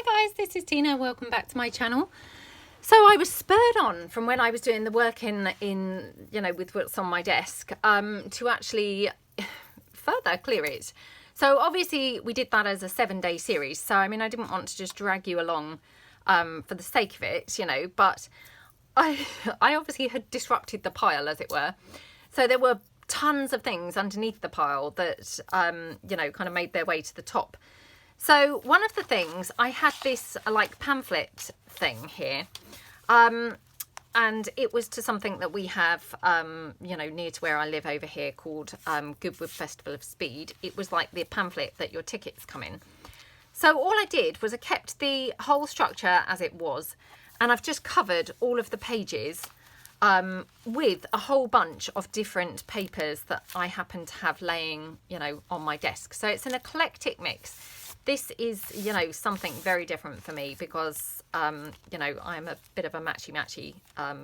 Hi guys, this is Tina. Welcome back to my channel. So I was spurred on from when I was doing the work in with what's on my desk to actually further clear it. So obviously we did that as a 7-day series. So I mean, I didn't want to just drag you along for the sake of it, but I obviously had disrupted the pile, as it were. So there were tons of things underneath the pile that kind of made their way to the top. So one of the things, I had this like pamphlet thing here, and it was to something that we have, near to where I live over here called Goodwood Festival of Speed. It was like the pamphlet that your tickets come in. So all I did was I kept the whole structure as it was, and I've just covered all of the pages with a whole bunch of different papers that I happen to have laying, on my desk. So it's an eclectic mix. This is, something very different for me because, I'm a bit of a matchy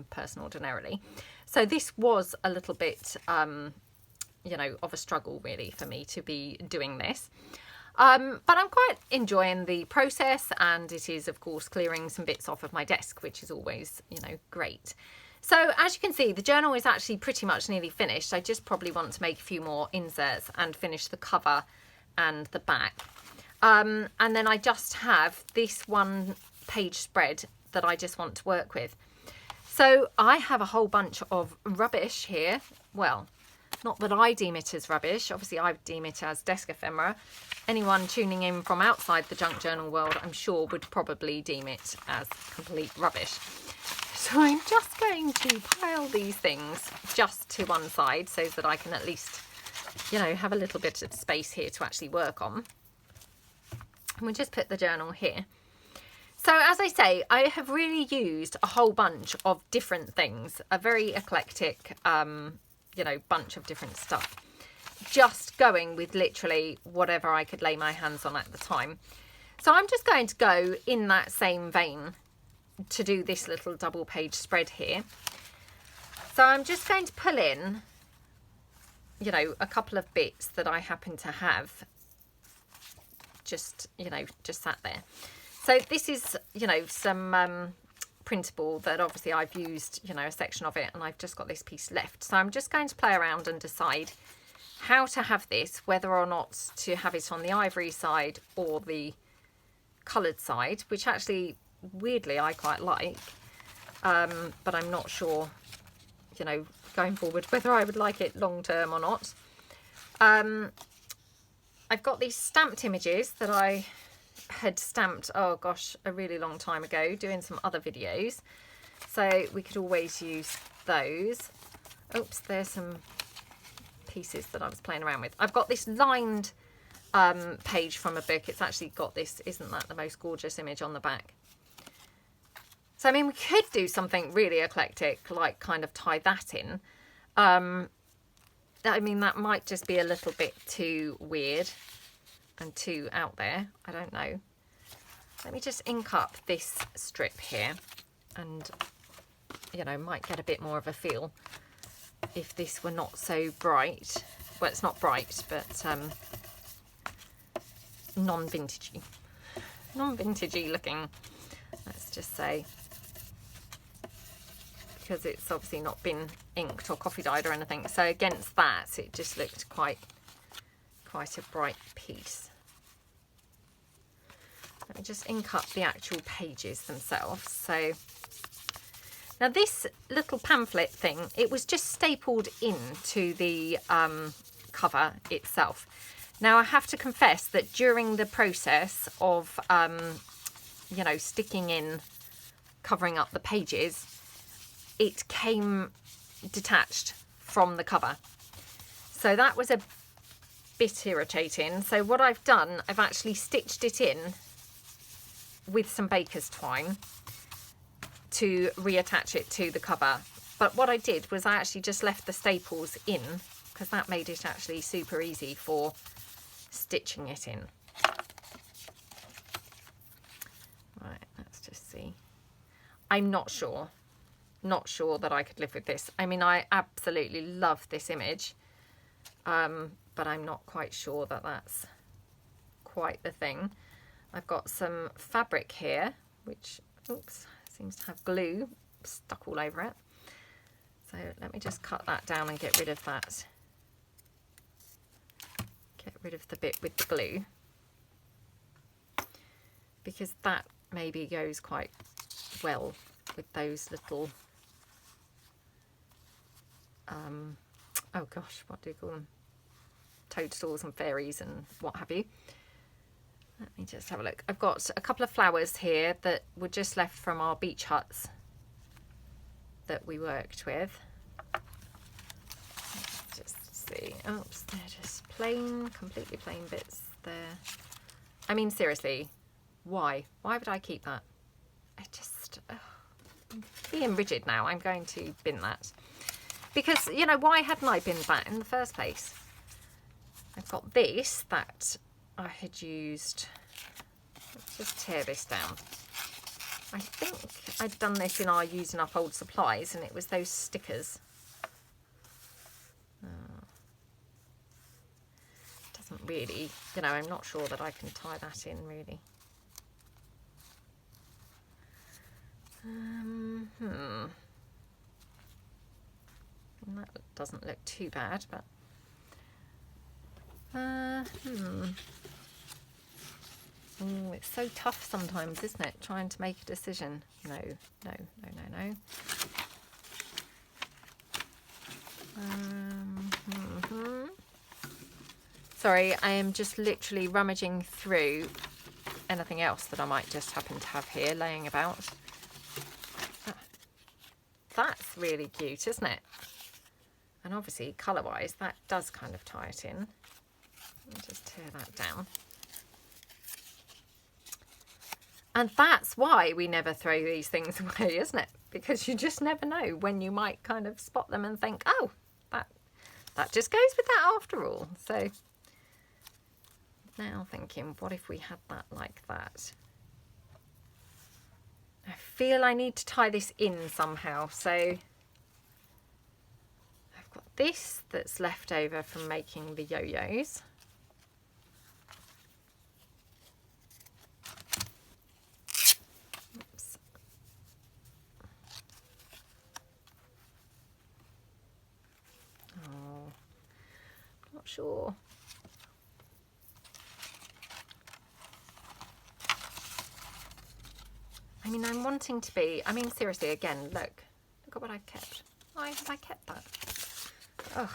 person ordinarily. So this was a little bit, of a struggle really for me to be doing this. But I'm quite enjoying the process, and it is, of course, clearing some bits off of my desk, which is always, great. So as you can see, the journal is actually pretty much nearly finished. I just probably want to make a few more inserts and finish the cover and the back. And then I just have this 1-page spread that I just want to work with. So I have a whole bunch of rubbish here. Well, not that I deem it as rubbish. Obviously, I deem it as desk ephemera. Anyone tuning in from outside the junk journal world, I'm sure, would probably deem it as complete rubbish. So I'm just going to pile these things just to one side so that I can at least, have a little bit of space here to actually work on. And we'll just put the journal here. So as I say, I have really used a whole bunch of different things, a very eclectic, bunch of different stuff, just going with literally whatever I could lay my hands on at the time. So I'm just going to go in that same vein to do this little 2-page spread here. So I'm just going to pull in, a couple of bits that I happen to have just sat there. So this is, some printable that obviously I've used, a section of it, and I've just got this piece left. So I'm just going to play around and decide how to have this, whether or not to have it on the ivory side or the coloured side, which actually, weirdly, I quite like. But I'm not sure, going forward, whether I would like it long term or not. I've got these stamped images that I had stamped, oh gosh, a really long time ago, doing some other videos. So we could always use those. Oops, there's some pieces that I was playing around with. I've got this lined page from a book. It's actually got this, isn't that the most gorgeous image on the back? So, I mean, we could do something really eclectic, like kind of tie that in. I mean, that might just be a little bit too weird and too out there. I don't know. Let me just ink up this strip here and, might get a bit more of a feel if this were not so bright. Well, it's not bright, but non-vintagey. Non-vintagey looking, let's just say. Because it's obviously not been inked or coffee dyed or anything. So against that, it just looked quite a bright piece. Let me just ink up the actual pages themselves. So now this little pamphlet thing, it was just stapled into the cover itself. Now I have to confess that during the process of, sticking in, covering up the pages, it came detached from the cover. So that was a bit irritating. So what I've done, I've actually stitched it in with some baker's twine to reattach it to the cover. But what I did was I actually just left the staples in, because that made it actually super easy for stitching it in. Right, let's just see. I'm not sure that I could live with this. I mean, I absolutely love this image, but I'm not quite sure that that's quite the thing. I've got some fabric here, which, oops, seems to have glue stuck all over it. So let me just cut that down and get rid of that. Get rid of the bit with the glue, because that maybe goes quite well with those little, oh gosh, what do you call them? Toadstools and fairies and what have you. Let me just have a look. I've got a couple of flowers here that were just left from our beach huts that we worked with. Let's just see. Oops, they're just plain, completely plain bits there. I mean, seriously, why? Why would I keep that? I just, I'm being rigid now. I'm going to bin that. Because, you know, why hadn't I binned that in the first place? I've got this that I had used. Let's just tear this down. I think I'd done this in our using up old supplies, and it was those stickers. Doesn't really, you know, I'm not sure that I can tie that in really. That doesn't look too bad, but oh, it's so tough sometimes, isn't it? Trying to make a decision. No. Sorry, I am just literally rummaging through anything else that I might just happen to have here laying about. That's really cute, isn't it? And obviously, colour-wise, that does kind of tie it in. Let me just tear that down. And that's why we never throw these things away, isn't it? Because you just never know when you might kind of spot them and think, oh, that just goes with that after all. So now thinking, what if we had that like that? I feel I need to tie this in somehow. So I've got this that's left over from making the yo-yos. Oops. Oh, not sure. I mean, I'm wanting to be, I mean, seriously, again, look at what I've kept. Why have I kept that? Ugh.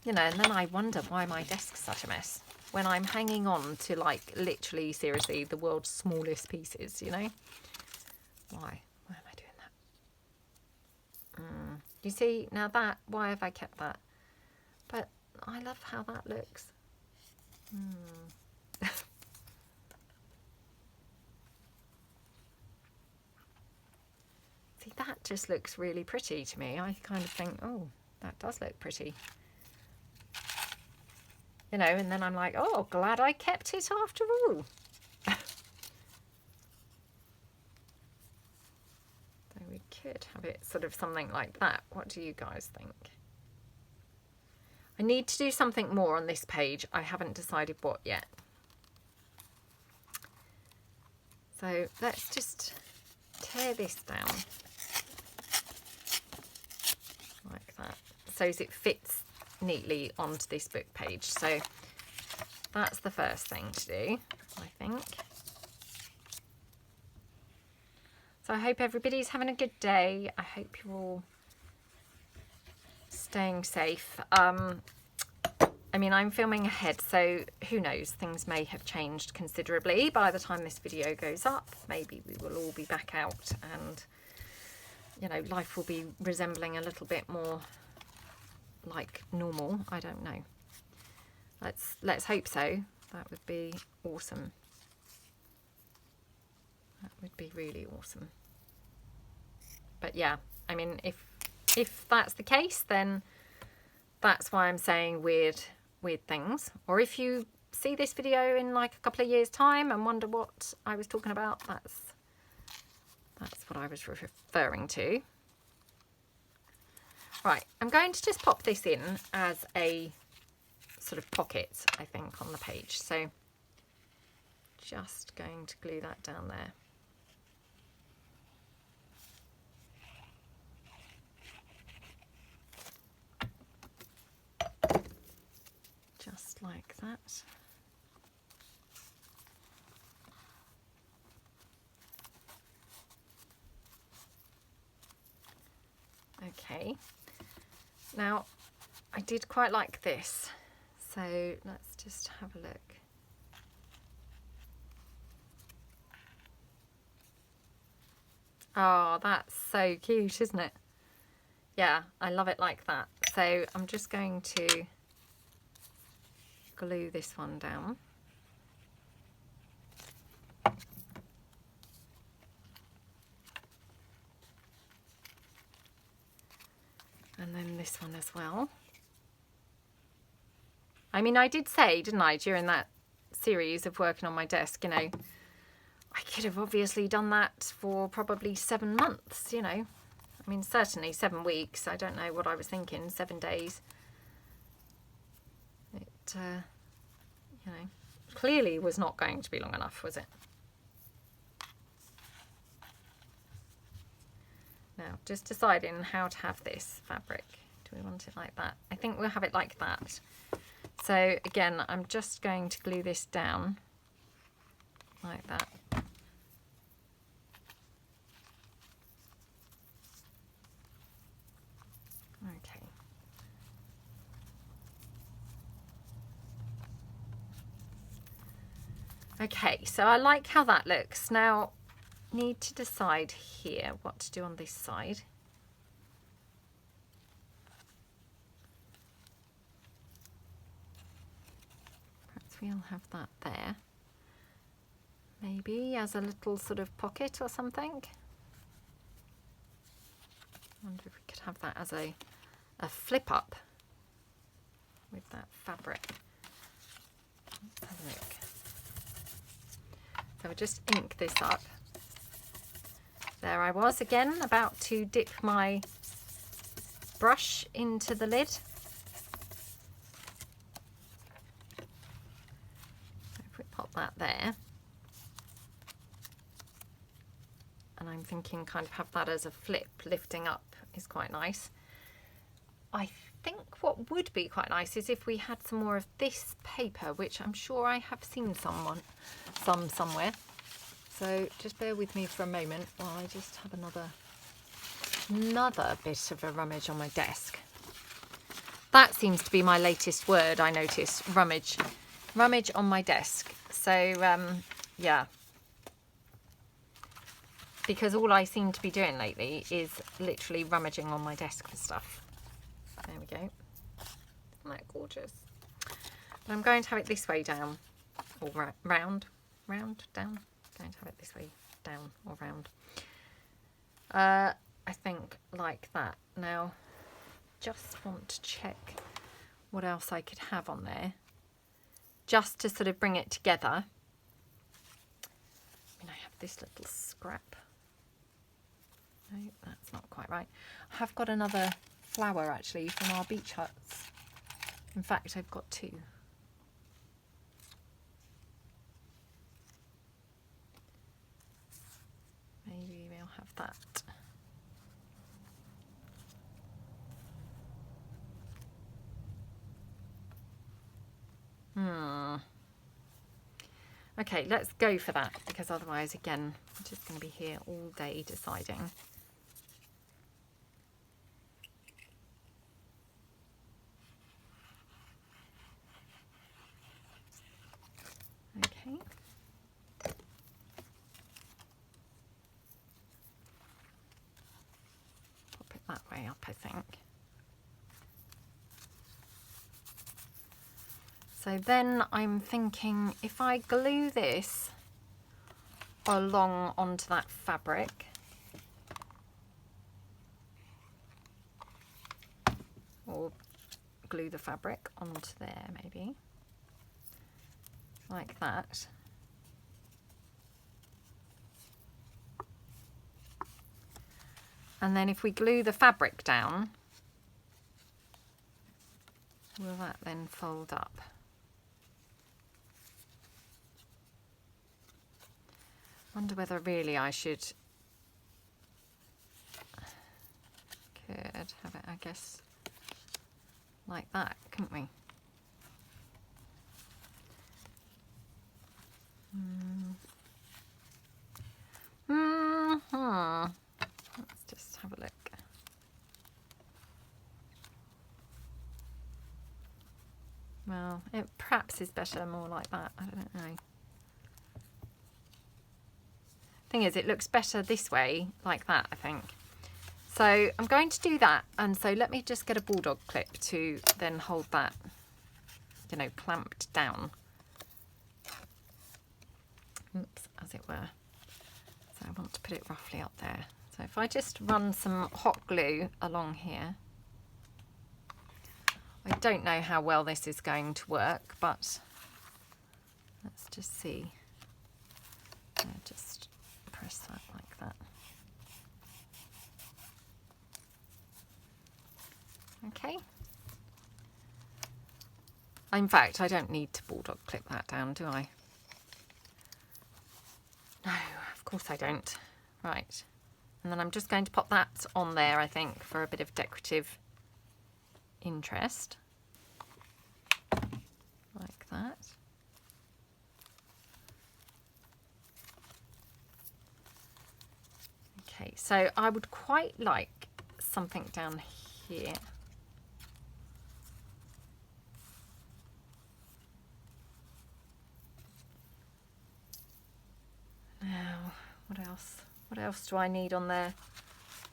You know, and then I wonder why my desk's such a mess when I'm hanging on to, like, literally, seriously, the world's smallest pieces, you know? Why? Why am I doing that? You see, now that, why have I kept that? But I love how that looks. See, that just looks really pretty to me. I kind of think, oh, that does look pretty. You know, and then I'm like, oh, glad I kept it after all. So we could have it sort of something like that. What do you guys think? I need to do something more on this page. I haven't decided what yet. So let's just tear this down. Like that, so as it fits neatly onto this book page. So that's the first thing to do, I think. So I hope everybody's having a good day. I hope you're all staying safe. I mean, I'm filming ahead, so who knows, things may have changed considerably by the time this video goes up. Maybe we will all be back out and, you know, life will be resembling a little bit more like normal. I don't know. Let's hope so. That would be awesome. That would be really awesome. But yeah, I mean, if that's the case, then that's why I'm saying weird things. Or if you see this video in like a couple of years' time and wonder what I was talking about, that's what I was referring to. Right, I'm going to just pop this in as a sort of pocket, I think, on the page. So just going to glue that down there. Just like that. Okay, now I did quite like this, so let's just have a look. Oh, that's so cute, isn't it? Yeah, I love it like that. So I'm just going to glue this one down. And then this one as well. I mean, I did say, didn't I, during that series of working on my desk, you know, I could have obviously done that for probably 7 months, you know. I mean, certainly 7 weeks. I don't know what I was thinking, 7 days. It, you know, clearly was not going to be long enough, was it? Now, just deciding how to have this fabric. Do we want it like that? I think we'll have it like that. So again, I'm just going to glue this down like that. Okay. Okay, so I like how that looks. Now, need to decide here what to do on this side. Perhaps we'll have that there. Maybe as a little sort of pocket or something. I wonder if we could have that as a flip up with that fabric. Let's have a look. So I'll just ink this up. There I was again, about to dip my brush into the lid. So if we pop that there, and I'm thinking kind of have that as a flip, lifting up is quite nice. I think what would be quite nice is if we had some more of this paper, which I'm sure I have seen some somewhere. So just bear with me for a moment while I just have another bit of a rummage on my desk. That seems to be my latest word, I noticed, rummage. Rummage on my desk. So, yeah. Because all I seem to be doing lately is literally rummaging on my desk for stuff. There we go. Isn't that gorgeous? But I'm going to have it this way down, or round, down. Going to have it this way down or round. I think like that. Now, just want to check what else I could have on there, just to sort of bring it together. I mean, I have this little scrap. No, that's not quite right. I have got another flower actually from our beach huts. In fact, I've got 2. Maybe we'll have that. Okay, let's go for that, because otherwise, again, I'm just going to be here all day deciding. Okay. Pop it that way up, I think. So then I'm thinking if I glue this along onto that fabric, or glue the fabric onto there maybe, like that. And then if we glue the fabric down, will that then fold up? Wonder whether really I could have it, I guess, like that, couldn't we? Let's just have a look. Well, it perhaps is better more like that. I don't know. Thing is, it looks better this way, like that, I think. So I'm going to do that. And so let me just get a bulldog clip to then hold that, you know, clamped down. Oops, as it were. So I want to put it roughly up there. So if I just run some hot glue along here. I don't know how well this is going to work, but let's just see. Just press that like that. Okay. In fact, I don't need to bulldog clip that down, do I? No, of course I don't. Right. And then I'm just going to pop that on there, I think, for a bit of decorative interest. Like that. Okay, so I would quite like something down here. Now, what else? What else do I need on there?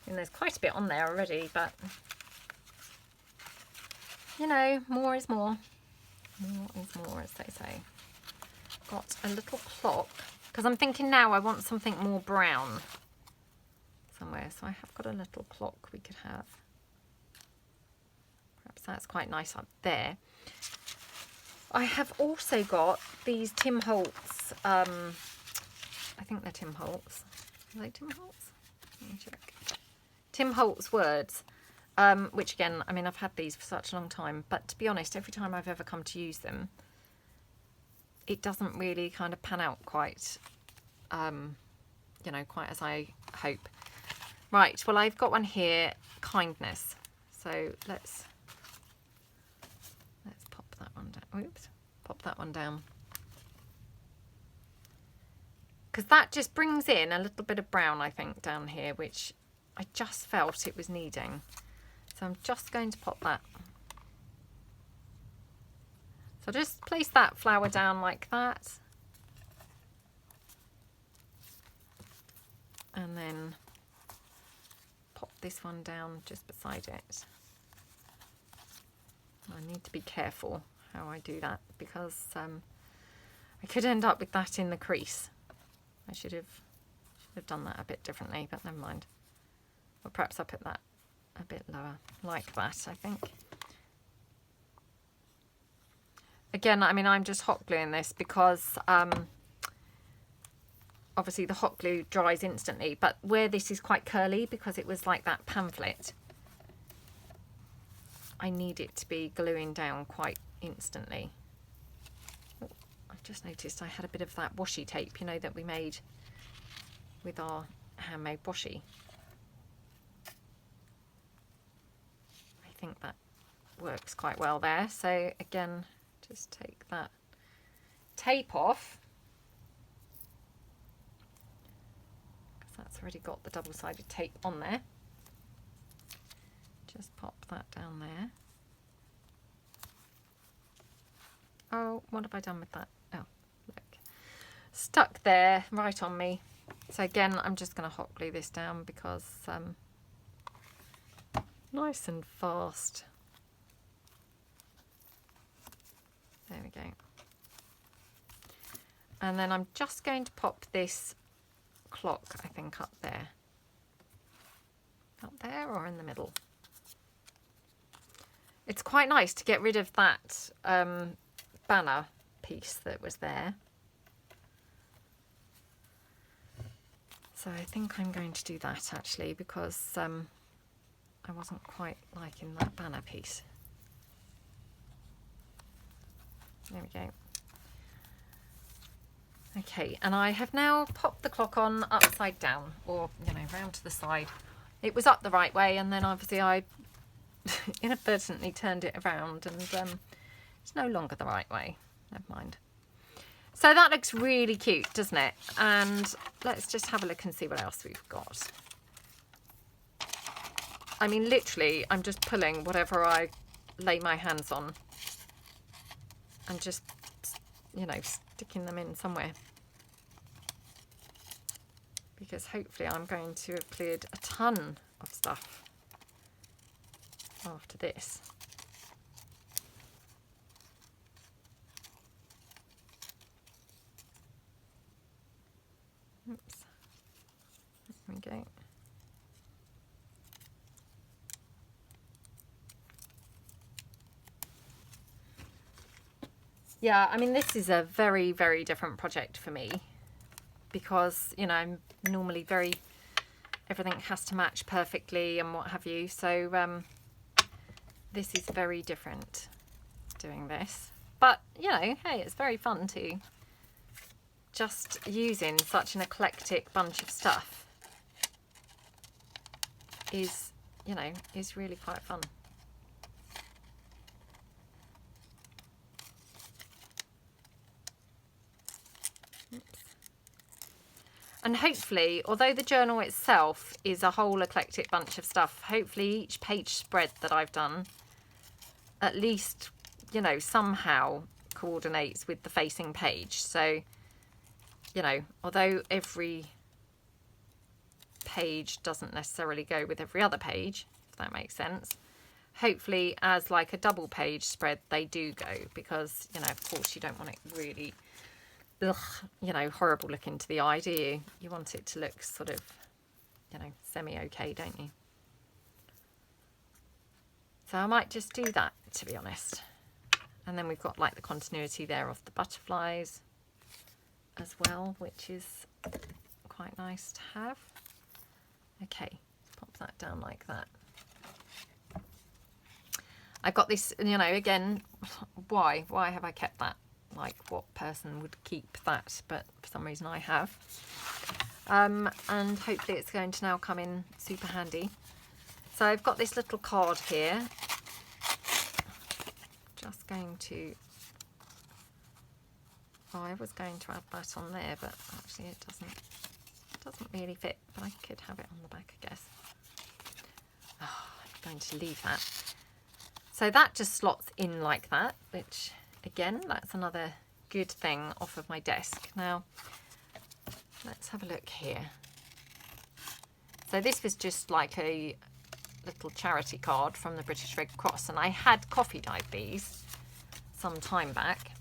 And there's quite a bit on there already, but you know, more is more. More is more, as they say. Got a little clock, because I'm thinking now I want something more brown somewhere. So I have got a little clock we could have. Perhaps that's quite nice up there. I have also got these Tim Holtz, I think they're Tim Holtz. Are they Tim Holtz? Let me check. Tim Holtz words, which again, I mean, I've had these for such a long time, but to be honest, every time I've ever come to use them, it doesn't really kind of pan out quite, you know, quite as I hope. Right, well, I've got one here, kindness. So let's pop that one down. Oops, pop that one down. Because that just brings in a little bit of brown, I think, down here, which I just felt it was needing. So I'm just going to pop that. So just place that flower down like that. And then pop this one down just beside it. I need to be careful how I do that, because I could end up with that in the crease. I should have done that a bit differently, but never mind. Or perhaps I'll put that a bit lower, like that, I think. Again, I mean, I'm just hot gluing this because obviously the hot glue dries instantly, but where this is quite curly, because it was like that pamphlet, I need it to be gluing down quite instantly. Oh, I've just noticed I had a bit of that washi tape, you know, that we made with our handmade washi. I think that works quite well there. So again, just take that tape off, because that's already got the double-sided tape on there. Just pop that down there. Oh, what have I done with that? Oh, look. Stuck there, right on me. So again, I'm just going to hot glue this down because nice and fast. There we go. And then I'm just going to pop this clock, I think, up there. Up there or in the middle? It's quite nice to get rid of that banner piece that was there. So I think I'm going to do that actually, because I wasn't quite liking that banner piece. There we go. Okay, and I have now popped the clock on upside down, or, you know, round to the side. It was up the right way, and then obviously I inadvertently turned it around, and it's no longer the right way. Never mind. So that looks really cute, doesn't it? And let's just have a look and see what else we've got. I mean, literally, I'm just pulling whatever I lay my hands on and just, you know, sticking them in somewhere. Because hopefully I'm going to have cleared a ton of stuff after this. Oops. There we go. Yeah, I mean, this is a very, very different project for me because, you know, I'm normally everything has to match perfectly and what have you. So this is very different doing this. But, you know, hey, it's very fun too. Just using such an eclectic bunch of stuff is, you know, is really quite fun. And hopefully, although the journal itself is a whole eclectic bunch of stuff, hopefully each page spread that I've done at least, you know, somehow coordinates with the facing page. So, you know, although every page doesn't necessarily go with every other page, if that makes sense, hopefully as like a double page spread they do go, because, you know, of course you don't want it really, ugh, you know, horrible looking to the eye, do you? You want it to look sort of, you know, semi-okay, don't you? So I might just do that, to be honest. And then we've got like the continuity there of the butterflies as well, which is quite nice to have. Okay, pop that down like that. I've got this, you know, again, why have I kept that? Like, what person would keep that? But for some reason I have. And hopefully it's going to now come in super handy. So I've got this little card here. Just going to, oh, I was going to add that on there, but actually it doesn't really fit, but I could have it on the back, I guess. Oh, I'm going to leave that. So that just slots in like that, which again, that's another good thing off of my desk. Now, let's have a look here. So this was just like a little charity card from the British Red Cross, and I had coffee dyed these some time back.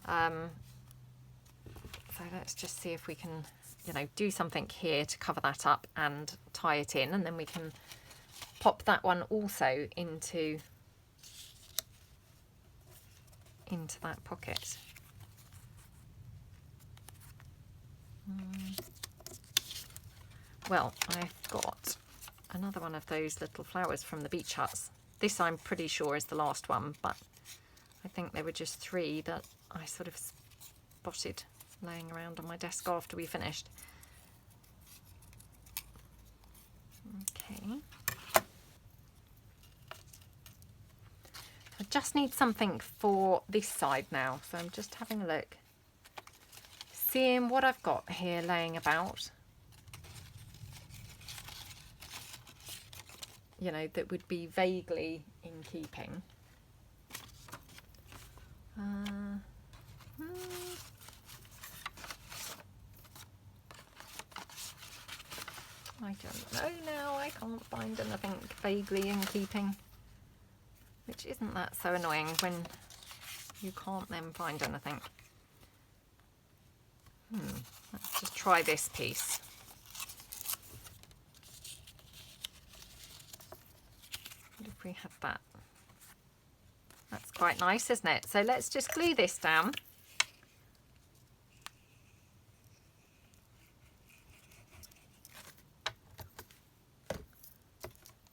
So let's just see if we can, you know, do something here to cover that up and tie it in, and then we can pop that one also into that pocket. Well, I've got another one of those little flowers from the beach huts. This I'm pretty sure is the last one, but I think there were just 3 that I sort of spotted laying around on my desk after we finished. Okay. I just need something for this side now, so I'm just having a look, seeing what I've got here laying about, you know, that would be vaguely in keeping. I don't know now, I can't find anything vaguely in keeping. Which isn't that so annoying when you can't then find anything. Let's just try this piece. What if we had that? That's quite nice, isn't it? So let's just glue this down.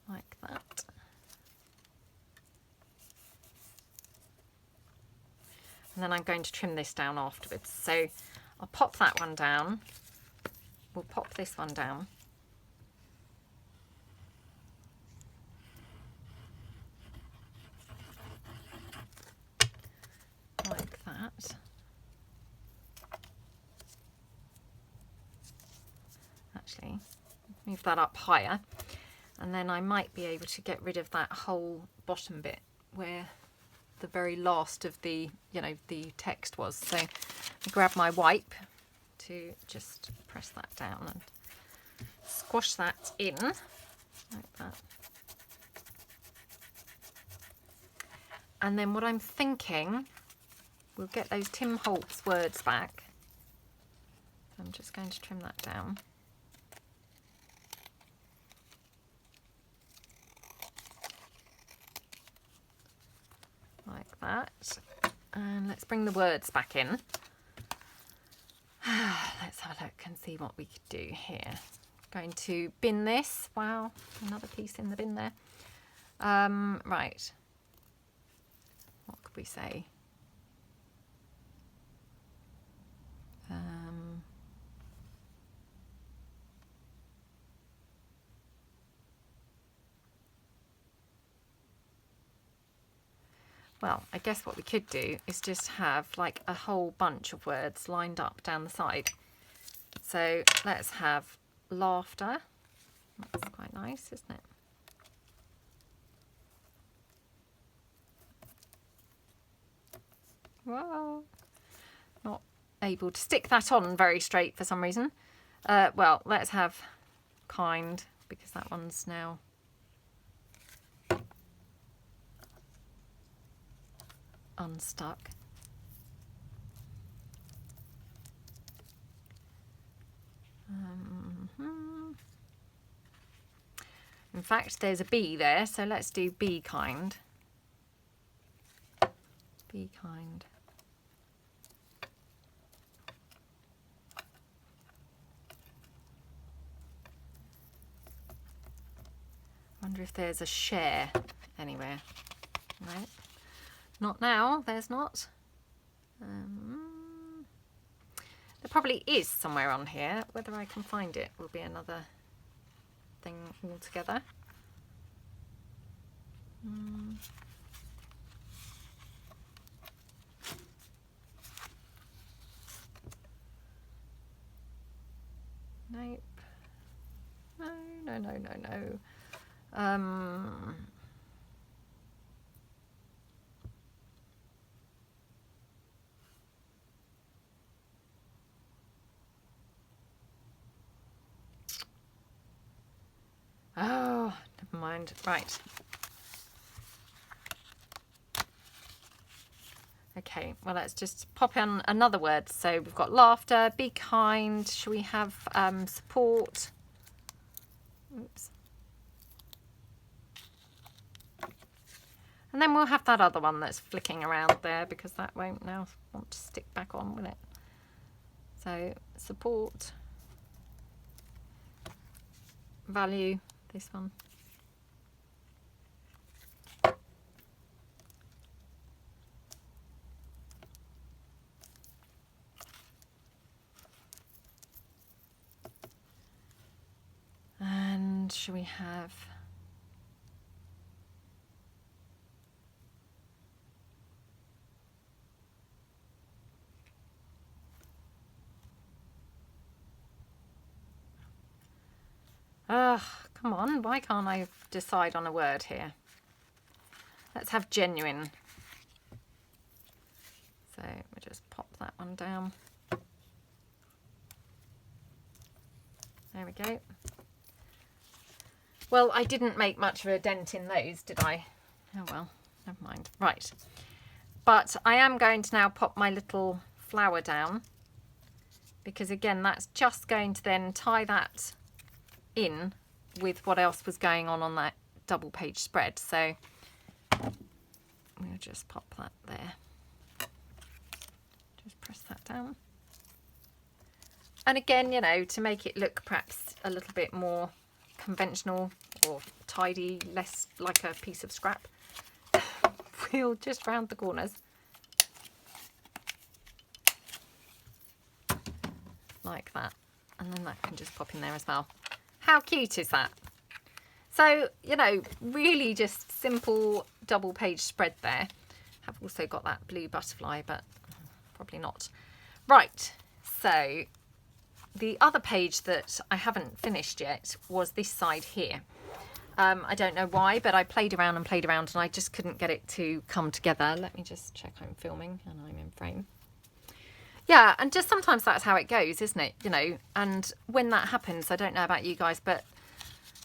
Like that. And then I'm going to trim this down afterwards. So I'll pop that one down. We'll pop this one down. Like that. Actually, move that up higher. And then I might be able to get rid of that whole bottom bit where the very last of the, you know, the text was. So I grab my wipe to just press that down and squash that in like that. And then what I'm thinking, we'll get those Tim Holtz words back. So I'm just going to trim that down. Like that. And let's bring the words back in. Let's have a look and see what we could do here. Going to bin this. Wow, another piece in the bin there. Right. What could we say? Well, I guess what we could do is just have like a whole bunch of words lined up down the side. So let's have laughter. That's quite nice, isn't it? Whoa. Not able to stick that on very straight for some reason. Well, let's have kind, because that one's now unstuck. In fact, there's a B there, so let's do be kind. Be kind. Wonder if there's a share anywhere. No, not now. There's not. There probably is somewhere on here. Whether I can find it will be another thing altogether. Nope. No. Oh, never mind. Right. Okay, well, let's just pop in another word. So we've got laughter, be kind. Shall we have support? Oops. And then we'll have that other one that's flicking around there, because that won't now want to stick back on, will it? So support, value, this one. And should we have come on, why can't I decide on a word here? Let's have genuine. So we'll just pop that one down. There we go. Well, I didn't make much of a dent in those, did I? Oh well, never mind. Right. But I am going to now pop my little flower down, because again, that's just going to then tie that in with what else was going on that double page spread. So we'll just pop that there. Just press that down. And again, you know, to make it look perhaps a little bit more conventional or tidy, less like a piece of scrap, we'll just round the corners. like that. And then that can just pop in there as well. How cute is that? So, you know, really just simple double page spread there. I've also got that blue butterfly, but probably not. Right, so the other page that I haven't finished yet was this side here. I don't know why, but I played around and I just couldn't get it to come together. Let me just check I'm filming and I'm in frame. Yeah, and just sometimes that's how it goes, isn't it? You know, and when that happens, I don't know about you guys, but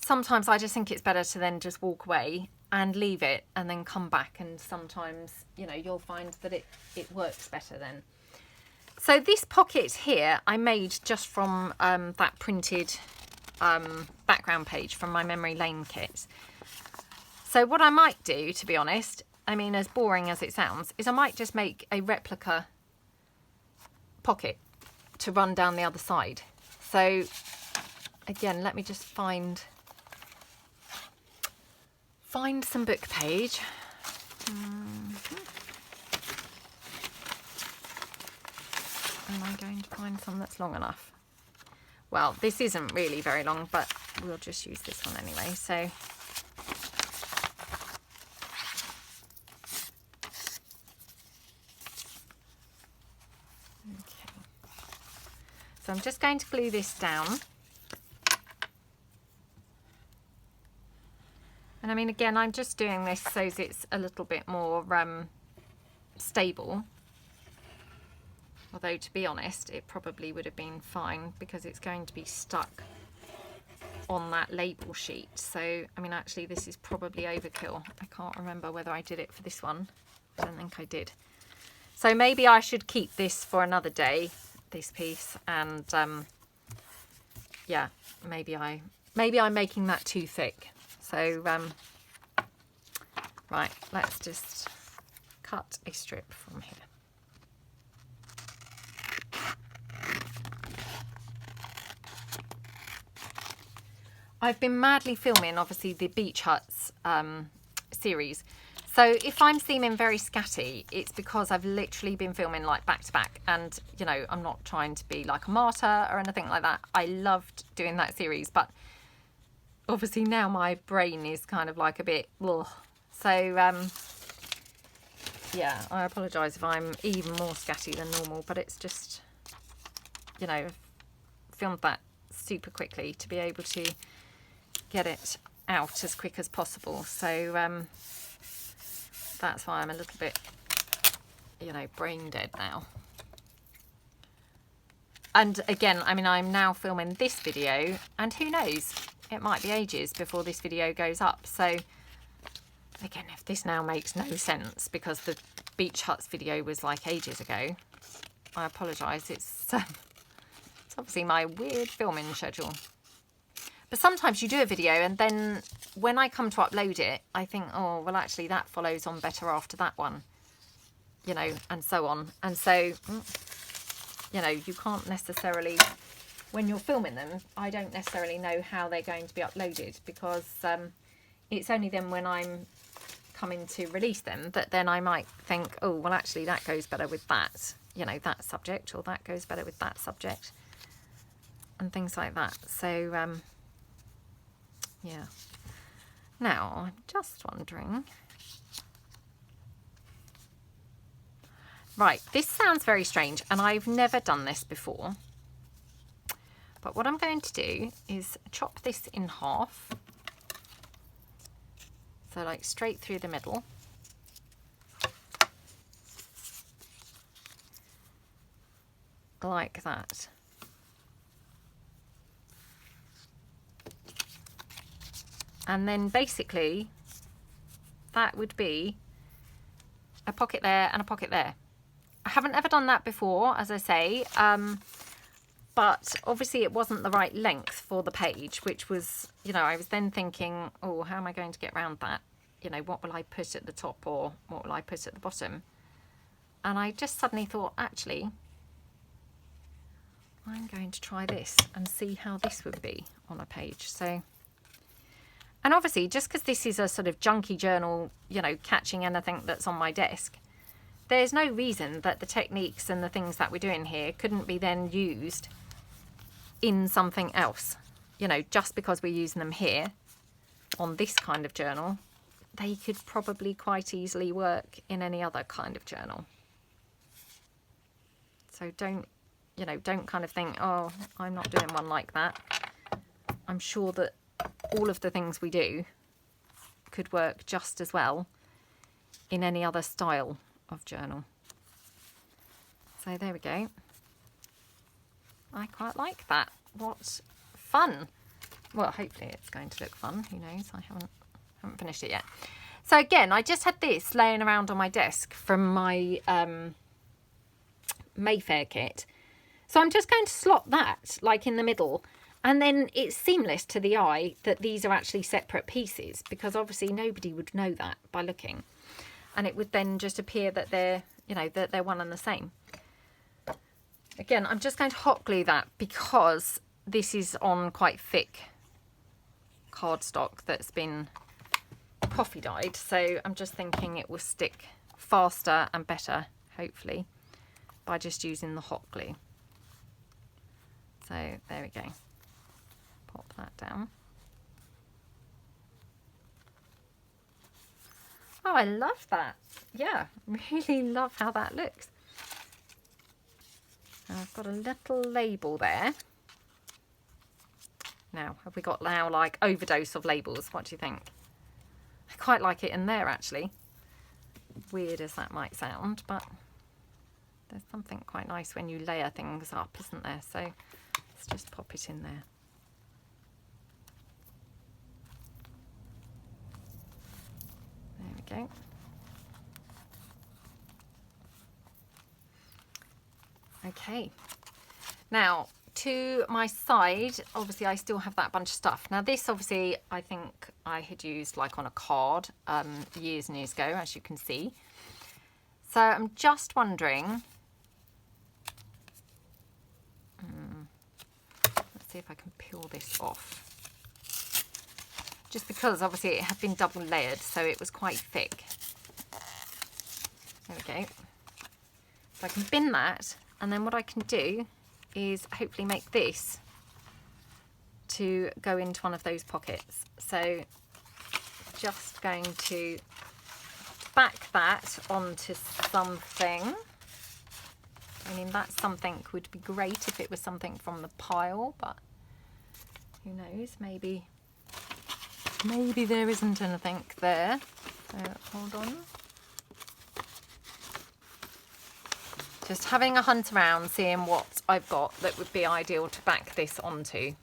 sometimes I just think it's better to then just walk away and leave it and then come back. And sometimes, you know, you'll find that it works better then. So this pocket here I made just from that printed background page from my Memory Lane kit. So what I might do, to be honest, I mean, as boring as it sounds, is I might just make a replica pocket to run down the other side. So again, let me just find some book page. Am I going to find some that's long enough? Well, this isn't really very long, but we'll just use this one anyway. So okay. So I'm just going to glue this down. And I mean, again, I'm just doing this so it's a little bit more stable. Although, to be honest, it probably would have been fine because it's going to be stuck on that label sheet. So, I mean, actually, this is probably overkill. I can't remember whether I did it for this one. I don't think I did. So maybe I should keep this for another day, this piece. And, yeah, maybe I'm making that too thick. So, right, let's just cut a strip from here. I've been madly filming, obviously, the Beach Huts series. So if I'm seeming very scatty, it's because I've literally been filming like back to back. And, you know, I'm not trying to be like a martyr or anything like that. I loved doing that series, but obviously now my brain is kind of like a bit, ugh. So, yeah, I apologise if I'm even more scatty than normal, but it's just, you know, filmed that super quickly to be able to get it out as quick as possible. So that's why I'm a little bit, you know, brain dead now. And again, I mean, I'm now filming this video, and who knows, it might be ages before this video goes up. So again, if this now makes no sense because the Beach Huts video was like ages ago, I apologise. It's obviously my weird filming schedule. But sometimes you do a video and then when I come to upload it, I think, oh, well, actually that follows on better after that one, you know, and so on. And so, you know, you can't necessarily, when you're filming them, I don't necessarily know how they're going to be uploaded because it's only then when I'm coming to release them that then I might think, oh, well, actually that goes better with that, you know, that subject, or that goes better with that subject, and things like that. So, yeah. Now, I'm just wondering. Right, this sounds very strange, and I've never done this before. But what I'm going to do is chop this in half. So, like, straight through the middle. Like that. And then basically that would be a pocket there and a pocket there. I haven't ever done that before, as I say, but obviously it wasn't the right length for the page, which was, you know, I was then thinking, oh, how am I going to get around that? You know, what will I put at the top or what will I put at the bottom? And I just suddenly thought, actually, I'm going to try this and see how this would be on a page. So, and obviously, just because this is a sort of junky journal, you know, catching anything that's on my desk, there's no reason that the techniques and the things that we're doing here couldn't be then used in something else. You know, just because we're using them here on this kind of journal, they could probably quite easily work in any other kind of journal. So don't, you know, don't kind of think, oh, I'm not doing one like that. I'm sure that all of the things we do could work just as well in any other style of journal. So there we go. I quite like that. What fun. Well, hopefully it's going to look fun. Who knows? I haven't finished it yet. So again, I just had this laying around on my desk from my Mayfair kit. So I'm just going to slot that like in the middle, and then it's seamless to the eye that these are actually separate pieces, because obviously nobody would know that by looking, and it would then just appear that they're, you know, that they're one and the same. Again, I'm just going to hot glue that because this is on quite thick cardstock that's been coffee dyed, so I'm just thinking it will stick faster and better, hopefully, by just using the hot glue. So there we go. Pop that down. Oh, I love that. Yeah, really love how that looks. And I've got a little label there. Now, have we got now like overdose of labels? What do you think? I quite like it in there actually. Weird as that might sound, but there's something quite nice when you layer things up, isn't there? So let's just pop it in there. There we go. Okay, now to my side, obviously I still have that bunch of stuff. Now this obviously I think I had used like on a card years and years ago, as you can see. So I'm just wondering, let's see if I can peel this off. Just because obviously it had been double layered, so it was quite thick. There we go. So I can bin that, and then what I can do is hopefully make this to go into one of those pockets. So just going to back that onto something. I mean, that something would be great if it was something from the pile, but who knows, maybe there isn't anything there. So hold on. Just having a hunt around, seeing what I've got that would be ideal to back this onto.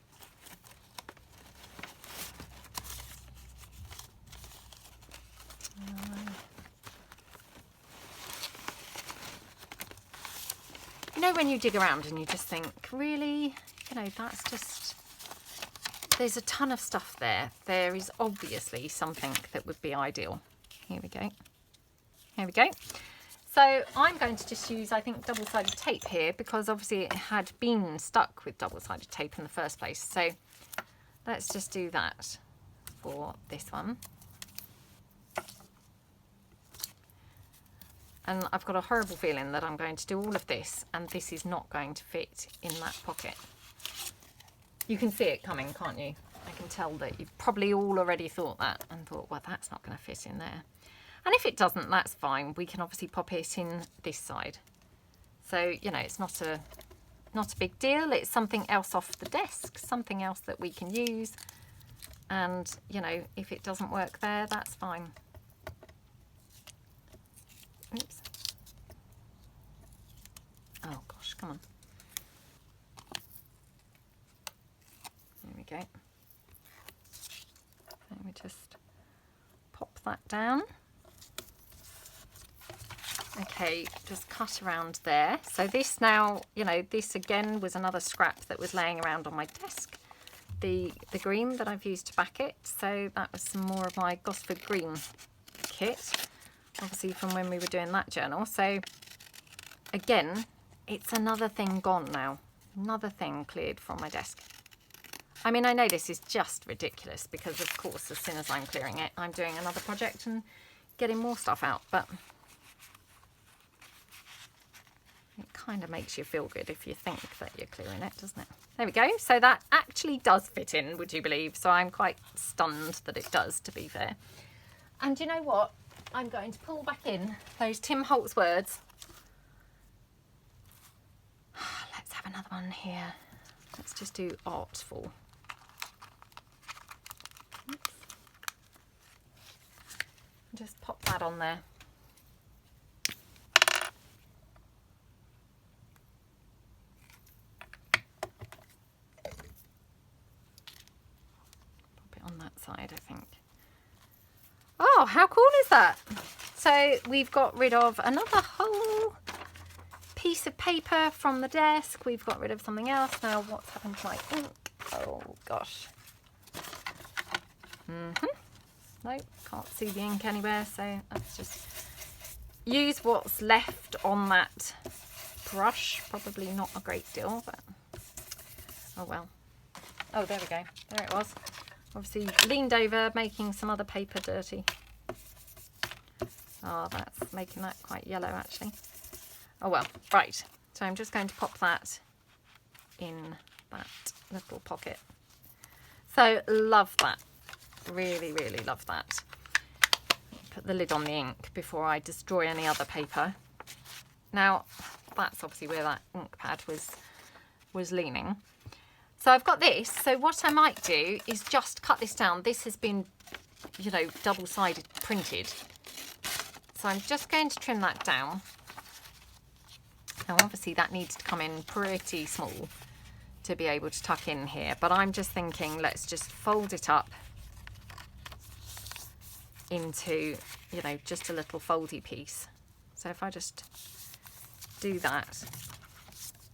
You know when you dig around and you just think, really? You know, that's just... There's a ton of stuff there. There is obviously something that would be ideal. Here we go. Here we go. So I'm going to just use, I think, double-sided tape here, because obviously it had been stuck with double-sided tape in the first place. So let's just do that for this one. And I've got a horrible feeling that I'm going to do all of this and this is not going to fit in that pocket. You can see it coming, can't you? I can tell that you've probably all already thought that and thought, well, that's not going to fit in there. And if it doesn't, that's fine. We can obviously pop it in this side. So, you know, it's not a big deal. It's something else off the desk, something else that we can use. And, you know, if it doesn't work there, that's fine. Oops. Oh gosh, come on. There we go. Let me just pop that down. Okay, just cut around there. So this now, you know, this again was another scrap that was laying around on my desk. The green that I've used to back it. So that was some more of my Gosford green kit, obviously from when we were doing that journal. So again, it's another thing gone now. Another thing cleared from my desk. I mean, I know this is just ridiculous because, of course, as soon as I'm clearing it, I'm doing another project and getting more stuff out. But it kind of makes you feel good if you think that you're clearing it, doesn't it? There we go. So that actually does fit in, would you believe? So I'm quite stunned that it does, to be fair. And you know what? I'm going to pull back in those Tim Holtz words. Let's have another one here. Let's just do artful. Oops. Just pop that on there. On that side, I think. Oh, how cool is that? So we've got rid of another whole piece of paper from the desk. We've got rid of something else. Now what's happened to my ink? Oh gosh. Nope, can't see the ink anywhere, so let's just use what's left on that brush. Probably not a great deal, but oh well. Oh, there we go. There it was. Obviously leaned over, making some other paper dirty. Oh, that's making that quite yellow actually. Oh well, right. So I'm just going to pop that in that little pocket. So love that. Really, really love that. Put the lid on the ink before I destroy any other paper. Now, that's obviously where that ink pad was leaning. So I've got this, so what I might do is just cut this down. This has been, you know, double-sided printed. So I'm just going to trim that down. Now obviously that needs to come in pretty small to be able to tuck in here, but I'm just thinking let's just fold it up into, you know, just a little foldy piece. So if I just do that,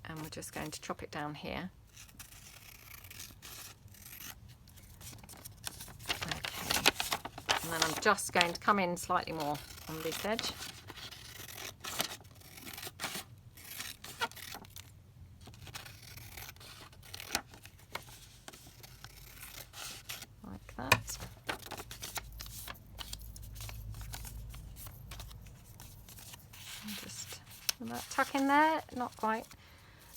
and we're just going to chop it down here. And then I'm just going to come in slightly more on this edge. Like that. And just will that tuck in there? Not quite.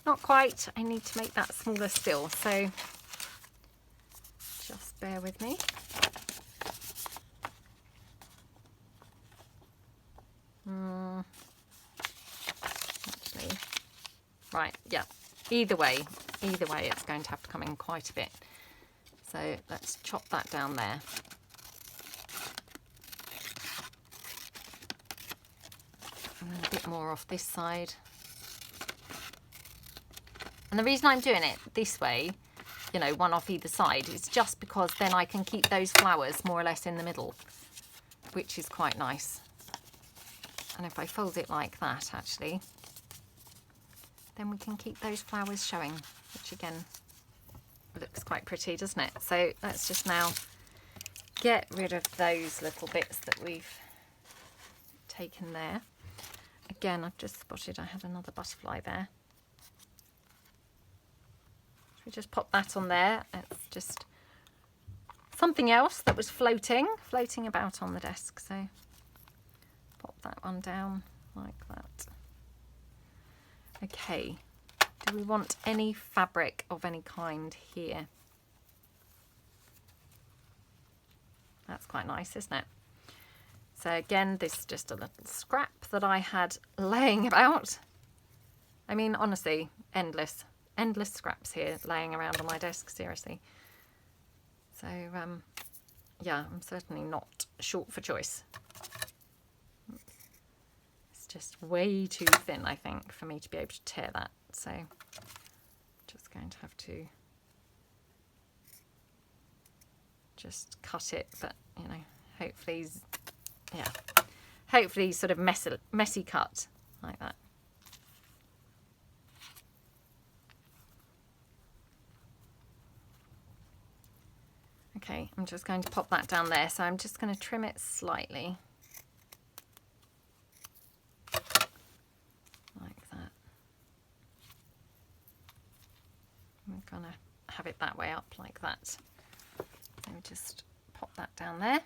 Not quite. I need to make that smaller still. So just bear with me. Actually, right, yeah, either way it's going to have to come in quite a bit. So let's chop that down there. And then a bit more off this side. And the reason I'm doing it this way, you know, one off either side, is just because then I can keep those flowers more or less in the middle, which is quite nice. And if I fold it like that, actually, then we can keep those flowers showing, which again looks quite pretty, doesn't it? So let's just now get rid of those little bits that we've taken there. Again, I've just spotted I had another butterfly there. So we just pop that on there. It's just something else that was floating about on the desk. So pop that one down like that. Okay, do we want any fabric of any kind here? That's quite nice, isn't it? So again, this is just a little scrap that I had laying about. I mean, honestly, endless scraps here laying around on my desk, seriously. So yeah, I'm certainly not short for choice. It's just way too thin, I think, for me to be able to tear that. So I'm just going to have to just cut it, but you know, hopefully, yeah, hopefully sort of messy cut like that. Okay, I'm just going to pop that down there. So I'm just going to trim it slightly. Like that. I'm going to have it that way up like that. So we just pop that down there.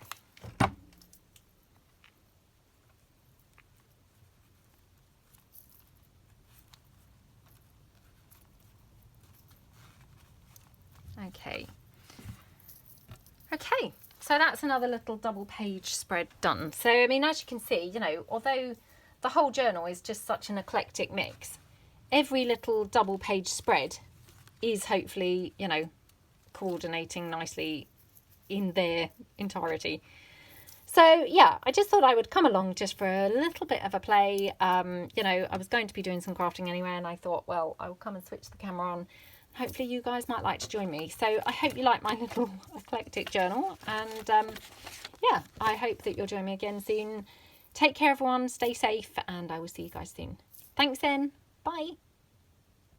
Okay. Okay, so that's another little double page spread done. So, I mean, as you can see, you know, although the whole journal is just such an eclectic mix, every little double page spread is hopefully, you know, coordinating nicely in their entirety. So yeah, I just thought I would come along just for a little bit of a play. You know, I was going to be doing some crafting anyway, and I thought, well, I'll come and switch the camera on. Hopefully you guys might like to join me. So I hope you like my little eclectic journal, and yeah, I hope that you'll join me again soon. Take care everyone, stay safe, and I will see you guys soon. Thanks then, bye.